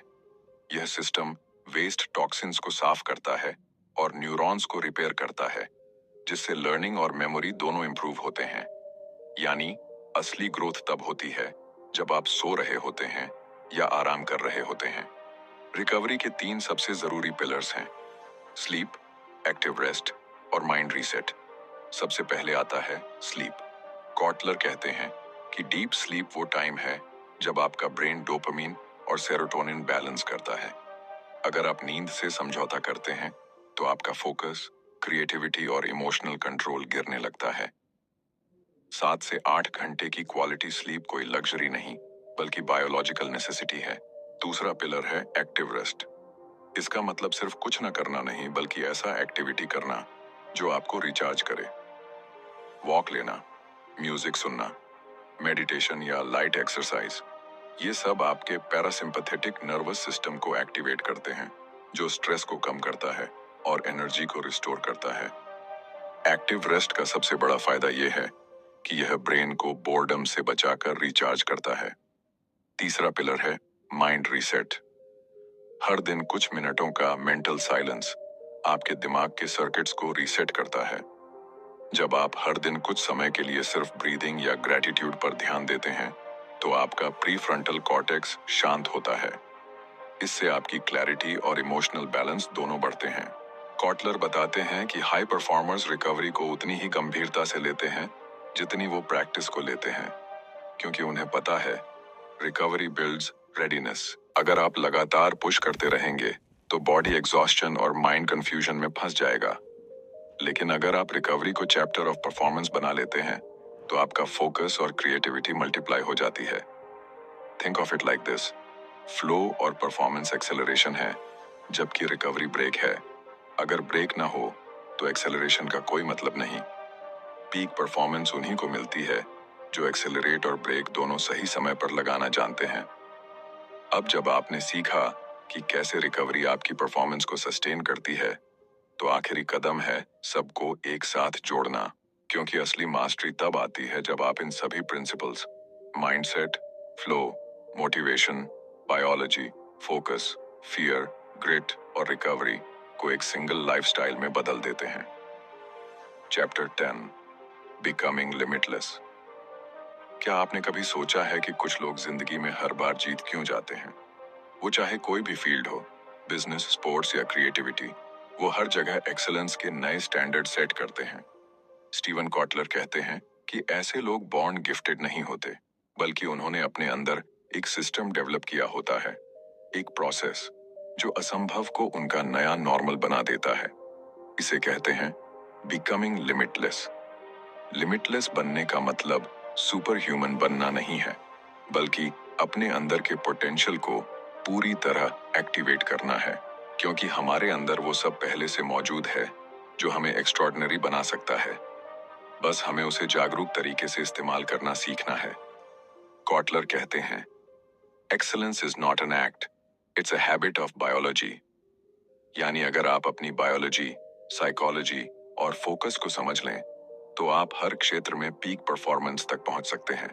यह सिस्टम वेस्ट टॉक्सिन्स को साफ करता है और न्यूरॉन्स को रिपेयर करता है, जिससे लर्निंग और मेमोरी दोनों इंप्रूव होते हैं। यानी असली ग्रोथ तब होती है जब आप सो रहे होते हैं या आराम कर रहे होते हैं। रिकवरी के 3 सबसे जरूरी पिलर्स हैं: स्लीप, एक्टिव रेस्ट और माइंड रीसेट। सबसे पहले आता है स्लीप। कॉटलर कहते हैं कि डीप स्लीप वो टाइम है जब आपका ब्रेन डोपामिन और सेरोटोनिन बैलेंस करता है। अगर आप नींद से समझौता करते हैं तो आपका फोकस, क्रिएटिविटी और इमोशनल कंट्रोल गिरने लगता है। 7 से 8 घंटे की क्वालिटी स्लीप कोई लग्जरी नहीं बल्कि बायोलॉजिकल नेसेसिटी है। दूसरा पिलर है एक्टिव रेस्ट। इसका मतलब सिर्फ कुछ न करना नहीं बल्कि ऐसा एक्टिविटी करना जो आपको रिचार्ज करे। वॉक लेना, म्यूजिक सुनना, मेडिटेशन या लाइट एक्सरसाइज, ये सब आपके पैरासिम्पैथेटिक नर्वस सिस्टम को एक्टिवेट करते हैं, जो स्ट्रेस को कम करता है और एनर्जी को रिस्टोर करता है। एक्टिव रेस्ट का सबसे बड़ा फायदा यह है कि यह ब्रेन को बोर्डम से बचाकर रिचार्ज करता है। तीसरा पिलर है माइंड रीसेट। हर दिन कुछ मिनटों का मेंटल साइलेंस आपके दिमाग के सर्किट्स को रीसेट करता है। जब आप हर दिन कुछ समय के लिए सिर्फ ब्रीदिंग या ग्रेटिट्यूड पर ध्यान देते हैं तो आपका प्रीफ्रंटल कॉर्टेक्स शांत होता है। इससे आपकी क्लैरिटी और इमोशनल बैलेंस दोनों बढ़ते हैं। कॉटलर बताते हैं कि हाई परफॉर्मर्स रिकवरी को उतनी ही गंभीरता से लेते हैं जितनी वो प्रैक्टिस को लेते हैं, क्योंकि उन्हें पता है रिकवरी बिल्ड्स रेडीनेस। अगर आप लगातार पुश करते रहेंगे तो बॉडी एग्जॉस्शन और माइंड कंफ्यूजन में फंस जाएगा। लेकिन अगर आप रिकवरी को चैप्टर ऑफ परफॉर्मेंस बना लेते हैं तो आपका फोकस और क्रिएटिविटी मल्टीप्लाई हो जाती है। Think of it like this: flow और परफॉर्मेंस एक्सेलरेशन है, जबकि रिकवरी ब्रेक है। अगर ब्रेक ना हो तो एक्सेलरेशन का कोई मतलब नहीं। पीक परफॉर्मेंस उन्हीं को मिलती है जो एक्सेलरेट और ब्रेक दोनों सही समय पर लगाना जानते हैं। अब जब आपने सीखा कि कैसे रिकवरी आपकी परफॉर्मेंस को सस्टेन करती है, तो आखिरी कदम है सबको एक साथ जोड़ना, क्योंकि असली मास्टरी तब आती है जब आप इन सभी principles mindset, flow, motivation, biology, focus, fear, grit और रिकवरी को एक सिंगल लाइफस्टाइल में बदल देते हैं। Chapter 10, becoming limitless. क्या आपने कभी सोचा है कि कुछ लोग जिंदगी में हर बार जीत क्यों जाते हैं? वो चाहे कोई भी फील्ड हो, बिजनेस, स्पोर्ट्स या क्रिएटिविटी, वो हर जगह एक्सेलेंस के नए स्टैंडर्ड सेट करते हैं। स्टीवन कॉटलर कहते हैं कि ऐसे लोग बॉर्न गिफ्टेड नहीं होते, बल्कि उन्होंने अपने अंदर एक सिस्टम डेवलप किया होता है, एक प्रोसेस जो असंभव को उनका नया नॉर्मल बना देता है। इसे कहते हैं बिकमिंग लिमिटलेस। लिमिटलेस बनने का मतलब सुपर ह्यूमन बनना नहीं है, बल्कि अपने अंदर के पोटेंशियल को पूरी तरह एक्टिवेट करना है, क्योंकि हमारे अंदर वो सब पहले से मौजूद है जो हमें एक्स्ट्रॉर्डिनरी बना सकता है। बस हमें उसे जागरूक तरीके से इस्तेमाल करना सीखना है। कॉटलर कहते हैं, excellence is not an act, it's a habit of biology. यानी अगर आप अपनी बायोलॉजी, साइकोलॉजी और फोकस को समझ लें तो आप हर क्षेत्र में पीक परफॉर्मेंस तक पहुंच सकते हैं।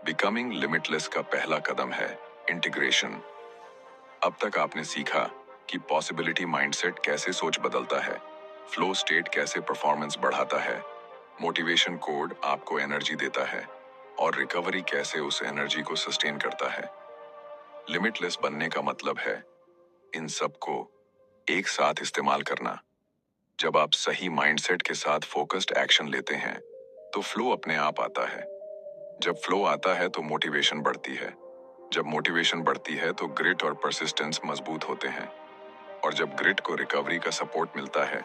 बिकमिंग लिमिटलेस का पहला कदम है इंटीग्रेशन। अब तक आपने सीखा कि पॉसिबिलिटी माइंडसेट कैसे सोच बदलता है, फ्लो स्टेट कैसे परफॉर्मेंस बढ़ाता है, मोटिवेशन कोड आपको एनर्जी देता है और रिकवरी कैसे उस एनर्जी को सस्टेन करता है। लिमिटलेस बनने का मतलब है इन सबको एक साथ इस्तेमाल करना। जब आप सही माइंडसेट के साथ फोकस्ड एक्शन लेते हैं तो फ्लो अपने आप आता है। जब फ्लो आता है तो मोटिवेशन बढ़ती है। जब मोटिवेशन बढ़ती है तो ग्रिट और परसिस्टेंस मजबूत होते हैं। और जब ग्रिट को रिकवरी का सपोर्ट मिलता है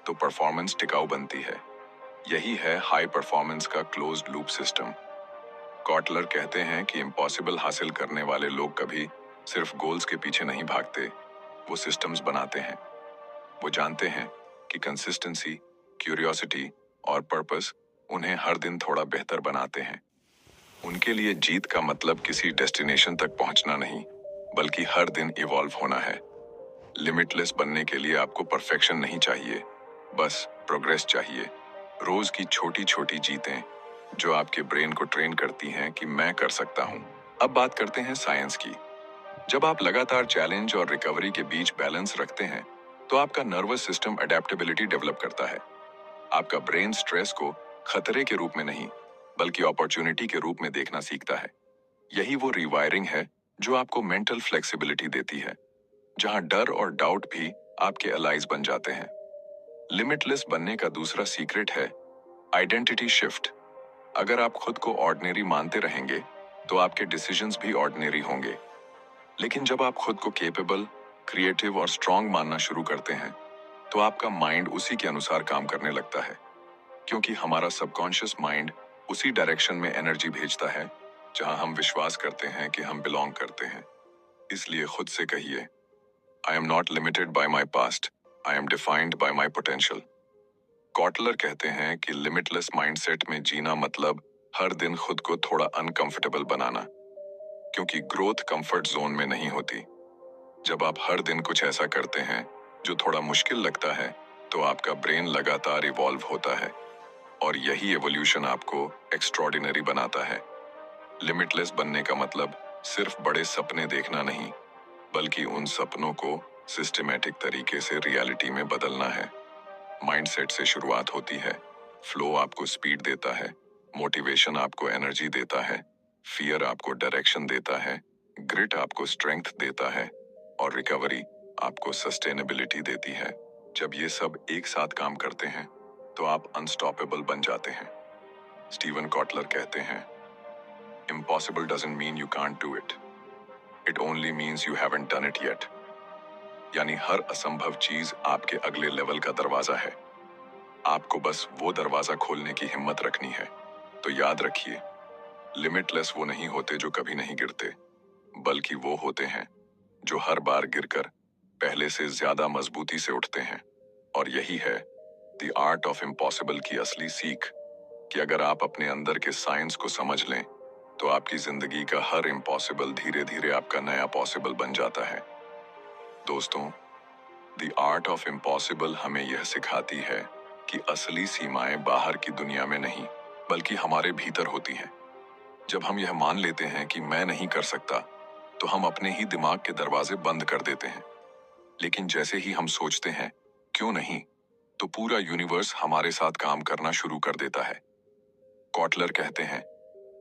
तो परफॉर्मेंस टिकाऊ बनती है। यही है हाई परफॉर्मेंस का क्लोज्ड लूप सिस्टम। कॉटलर कहते हैं कि इम्पॉसिबल हासिल करने वाले लोग कभी सिर्फ गोल्स के पीछे नहीं भागते, वो सिस्टम्स बनाते हैं। वो जानते हैं कि कंसिस्टेंसी, क्यूरियोसिटी और पर्पस उन्हें हर दिन थोड़ा बेहतर बनाते हैं। उनके लिए जीत का मतलब किसी डेस्टिनेशन तक पहुंचना नहीं, बल्कि हर दिन इवॉल्व होना है। लिमिटलेस बनने के लिए आपको परफेक्शन नहीं चाहिए, बस प्रोग्रेस चाहिए। रोज की छोटी छोटी जीतें जो आपके ब्रेन को ट्रेन करती हैं कि मैं कर सकता हूं। अब बात करते हैं साइंस की। जब आप लगातार चैलेंज और रिकवरी के बीच बैलेंस रखते हैं, तो आपका नर्वस सिस्टम अडेप्टेबिलिटी डेवलप करता है। आपका ब्रेन स्ट्रेस को खतरे के रूप में नहीं, बल्कि अपॉर्चुनिटी के रूप में देखना सीखता है। यही वो रिवायरिंग है जो आपको मेंटल फ्लेक्सिबिलिटी देती है, जहां डर और डाउट भी आपके अलाइज बन जाते हैं। लिमिटलेस बनने का दूसरा सीक्रेट है आइडेंटिटी शिफ्ट। अगर आप खुद को ऑर्डिनरी मानते रहेंगे, तो आपके डिसीजंस भी ऑर्डिनरी होंगे। लेकिन जब आप खुद को केपेबल, क्रिएटिव और स्ट्रांग मानना शुरू करते हैं, तो आपका माइंड उसी के अनुसार काम करने लगता है, क्योंकि हमारा सबकॉन्शियस माइंड उसी डायरेक्शन में एनर्जी भेजता है जहां हम विश्वास करते हैं कि हम बिलोंग करते हैं। इसलिए खुद से कहिए, I am not limited by my past, I am defined by my potential. Kotler कहते हैं कि लिमिटलेस माइंडसेट में जीना मतलब हर दिन खुद को थोड़ा अनकंफर्टेबल बनाना, क्योंकि ग्रोथ कंफर्ट जोन में नहीं होती। जब आप हर दिन कुछ ऐसा करते हैं जो थोड़ा मुश्किल लगता है, तो आपका ब्रेन लगातार इवॉल्व होता है, और यही एवोल्यूशन आपको एक्स्ट्रॉर्डिनरी बनाता है। लिमिटलेस बनने का मतलब सिर्फ बड़े सपने देखना नहीं, बल्कि उन सपनों को सिस्टमैटिक तरीके से रियलिटी में बदलना है। माइंडसेट से शुरुआत होती है। फ्लो आपको स्पीड देता है, मोटिवेशन आपको एनर्जी देता है, फियर आपको डायरेक्शन देता है, ग्रिट आपको स्ट्रेंथ देता है, और रिकवरी आपको सस्टेनेबिलिटी देती है। जब ये सब एक साथ काम करते हैं, तो आप अनस्टॉपेबल बन जाते हैं। स्टीवन कॉटलर कहते हैं, impossible doesn't mean you can't do it, it only means you haven't done it yet. यानी हर असंभव चीज आपके अगले लेवल का दरवाजा है। आपको बस वो दरवाजा खोलने की हिम्मत रखनी है। तो याद रखिए, लिमिटलेस वो नहीं होते जो कभी नहीं गिरते, बल्कि वो होते हैं जो हर बार गिरकर पहले से ज्यादा मजबूती से उठते हैं। और यही है द आर्ट ऑफ इम्पॉसिबल की असली सीख, कि अगर आप अपने अंदर के साइंस को समझ लें, तो आपकी जिंदगी का हर इम्पॉसिबल धीरे धीरे आपका नया पॉसिबल बन जाता है। दोस्तों, द आर्ट ऑफ इम्पॉसिबल हमें यह सिखाती है कि असली सीमाएं बाहर की दुनिया में नहीं, बल्कि हमारे भीतर होती हैं। जब हम यह मान लेते हैं कि मैं नहीं कर सकता, तो हम अपने ही दिमाग के दरवाजे बंद कर देते हैं। लेकिन जैसे ही हम सोचते हैं क्यों नहीं, तो पूरा यूनिवर्स हमारे साथ काम करना शुरू कर देता है। कॉटलर कहते हैं,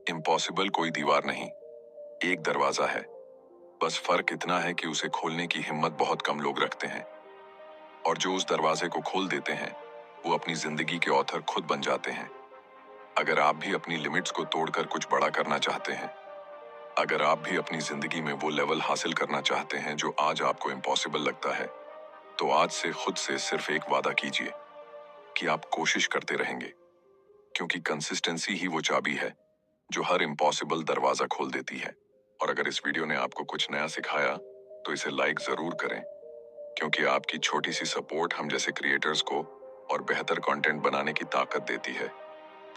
इम्पॉसिबल कोई दीवार नहीं, एक दरवाजा है। बस फर्क इतना है कि उसे खोलने की हिम्मत बहुत कम लोग रखते हैं, और जो उस दरवाजे को खोल देते हैं, वो अपनी जिंदगी के ऑथर खुद बन जाते हैं। अगर आप भी अपनी लिमिट्स को तोड़कर कुछ बड़ा करना चाहते हैं, अगर आप भी अपनी जिंदगी में वो लेवल हासिल करना चाहते हैं जो आज आपको इम्पॉसिबल लगता है, तो आज से खुद से सिर्फ एक वादा कीजिए कि आप कोशिश करते रहेंगे, क्योंकि कंसिस्टेंसी ही वो चाबी है जो हर इम्पॉसिबल दरवाजा खोल देती है। और अगर इस वीडियो ने आपको कुछ नया सिखाया, तो इसे लाइक जरूर करें, क्योंकि आपकी छोटी सी सपोर्ट हम जैसे क्रिएटर्स को और बेहतर कंटेंट बनाने की ताकत देती है।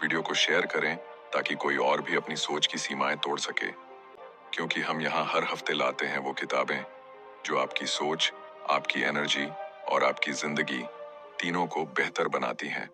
वीडियो को शेयर करें ताकि कोई और भी अपनी सोच की सीमाएं तोड़ सके, क्योंकि हम यहाँ हर हफ्ते लाते हैं वो किताबें जो आपकी सोच, आपकी एनर्जी और आपकी जिंदगी तीनों को बेहतर बनाती हैं।